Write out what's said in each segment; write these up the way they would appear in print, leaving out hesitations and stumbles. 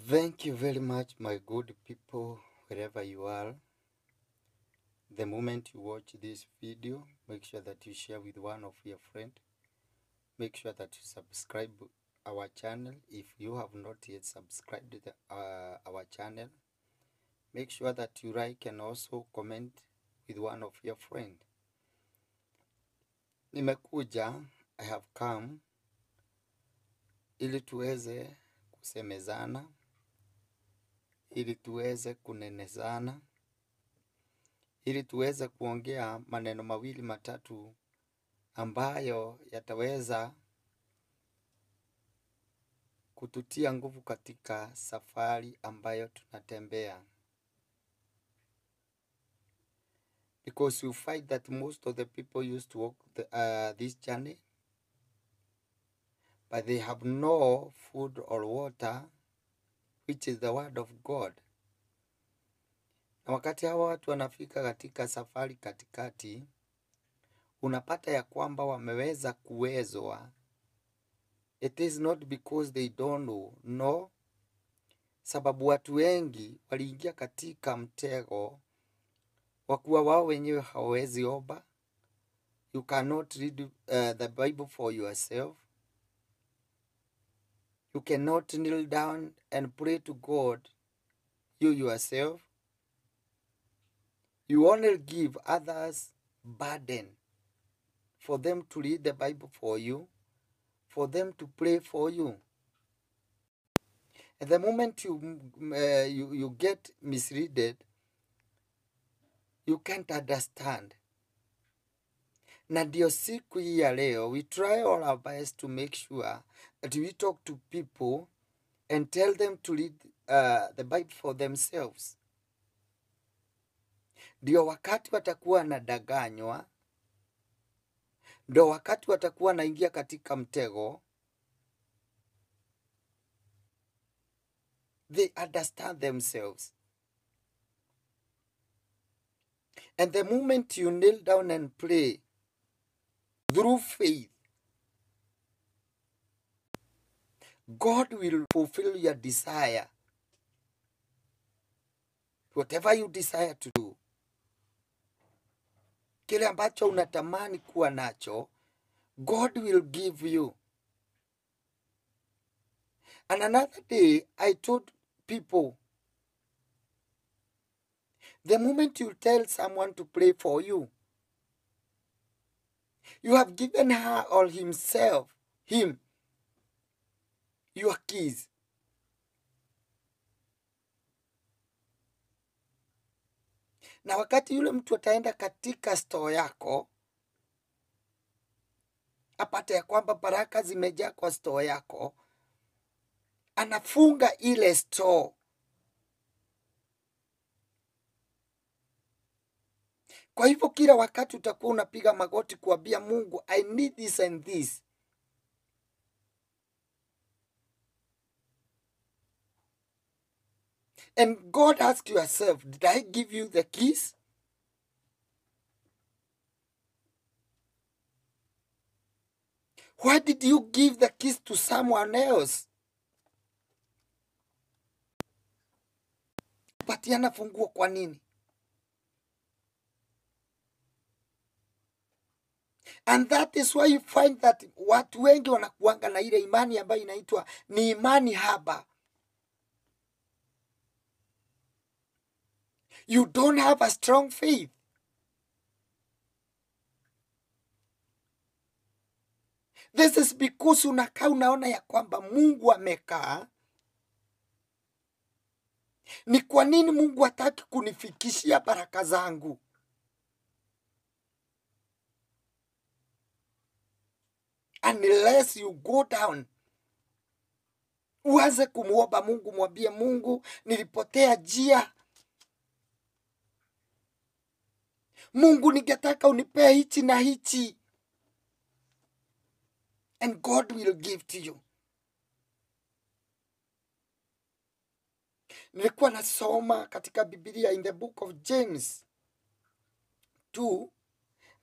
Thank you very much, my good people, wherever you are. The moment you watch this video, make sure that you share with one of your friends. Make sure that you subscribe our channel. If you have not yet subscribed to our channel, make sure that you like and also comment with one of your friends. Nimekuja, I have come, ili tuweze kusemezana, ili tuweze kunenezana, ili tuweze kuongea maneno mawili matatu ambayo yataweza kututia nguvu katika safari ambayo tunatembea. Because you find that most of the people used to walk this journey, but they have no food or water, which is the word of God. Na wakati hawa watu wanafika katika safari katikati, unapata ya kwamba wameweza kuwezwa. It is not because they don't know, no. Sababu watu wengi waliingia katika mtego wa kuwa wao wenyewe hawezi omba. You cannot read the Bible for yourself. You cannot kneel down and pray to God you yourself. You only give others burden for them to read the Bible for you, for them to pray for you. At the moment you get misreaded, you can't understand. Na ndio siku hii ya leo, we try all our best to make sure that we talk to people and tell them to read the Bible for themselves. Ndio wakati watakuwa wanadanganywa, ndio wakati watakuwa wanaingia katika mtego, they understand themselves. And the moment you kneel down and pray through faith, God will fulfill your desire. Whatever you desire to do. Kile ambacho unatamani kuwa nacho, God will give you. And another day, I told people, the moment you tell someone to pray for you, you have given her or him, your keys. Na wakati yule mtu ataenda katika store yako, apate ya kwamba baraka zimejaa kwa store yako, anafunga ile store. Kwa hivyo kila wakati utakuwa unapiga magoti kuambia Mungu, I need this and this. And God asks yourself, did I give you the keys? Why did you give the keys to someone else? Patiana funguo kwa nini? And that is why you find that watu wengi wanakuanga na ile imani ambayo inaitwa ni imani haba. You don't have a strong faith. This is because unakaa unaona ya kwamba Mungu amekaa. Ni kwa nini Mungu hataki kunifikishia baraka zangu? Unless you go down, uanze kumuomba Mungu, mwambie Mungu, nilipotea njia. Mungu, ningetaka unipee hichi na hichi. And God will give to you. Nilikuwa nasoma katika Biblia in the book of James 2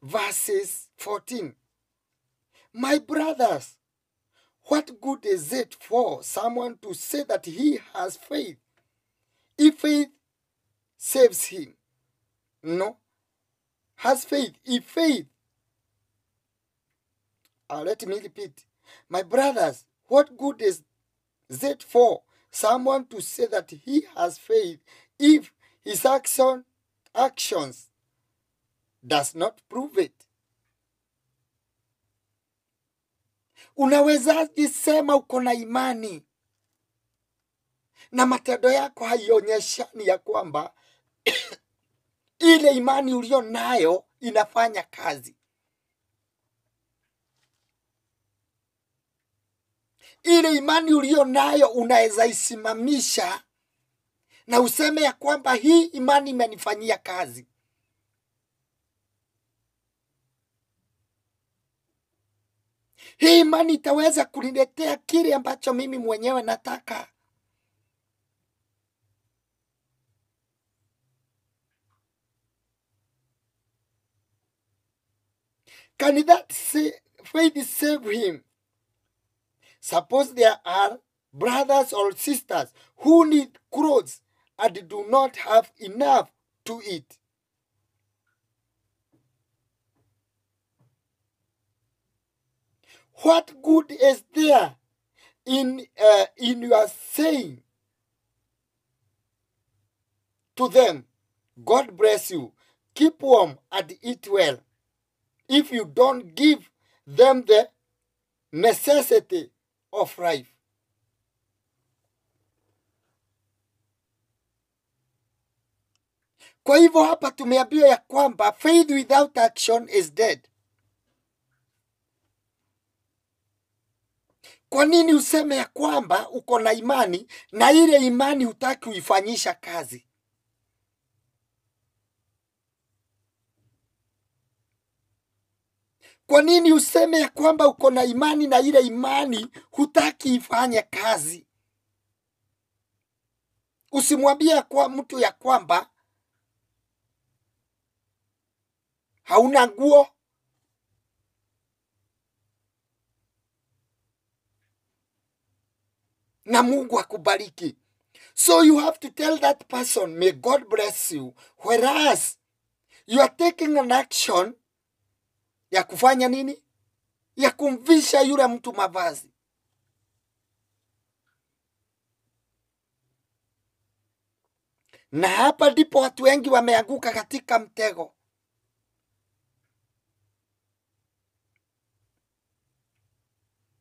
verses 14. My brothers, What good is it for someone to say that he has faith if faith saves him? No. Has faith. If faith. Let me repeat. My brothers, what good is it for someone to say that he has faith if his actions does not prove it? Unawezaje sema uko na imani na matendo yako haionyeshani ya kwamba ile imani ulio nayo inafanya kazi? Ile imani ulio nayo unaweza isimamisha na useme ya kwamba hii imani imenifanyia kazi. Hii imani itaweza kuniletea kile ambacho mimi mwenyewe nataka. Can that faith save him? Suppose there are brothers or sisters who need clothes and do not have enough to eat. What good is there in your saying to them, God bless you, keep warm and eat well, if you don't give them the necessity of life? Kwa hivyo hapa tumeambiwa ya kwamba faith without action is dead. Kwa nini useme ya kwamba uko na imani na ile imani hutaki uifanyisha kazi? Kwa nini useme ya kwamba uko na imani na ile imani hutaki ifanye kazi? Usimwambie kwa mtu ya kwamba hauna nguo, na Mungu akubariki. So you have to tell that person, may God bless you. Whereas you are taking an action ya kufanya nini? Ya kumvisha yule mtu mavazi. Na hapa ndipo watu wengi wameanguka katika mtego.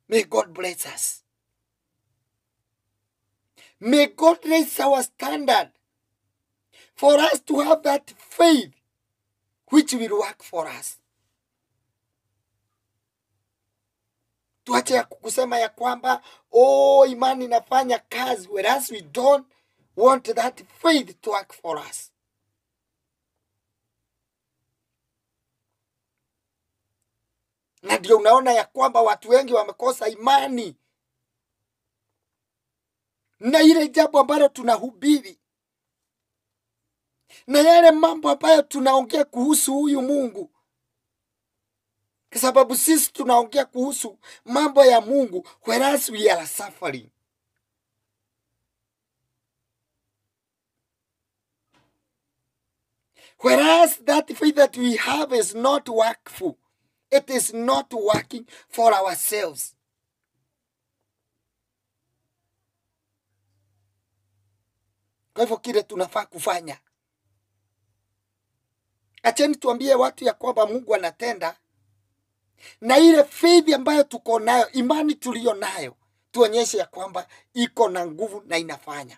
May God bless us. May God raise our standard for us to have that faith which will work for us. Tuache kusema ya kwamba imani inafanya kazi, whereas we don't want that faith to work for us. Na ndio unaona ya kwamba watu wengi wamekosa imani na ile jambo ambalo tunahubiri, na yale mambo ambayo tunaongea kuhusu huyu Mungu. Kwa sababu sisi tunaongea kuhusu mambo ya Mungu, whereas we are suffering. Whereas that faith that we have is not workful. It is not working for ourselves. Kwa hivyo kile tunafaa kufanya, acheni tuambie watu ya kwamba Mungu anatenda, na ile faith ambayo tuko nayo, imani tulio nayo, tuonyeshe ya kwamba iko na nguvu na inafanya.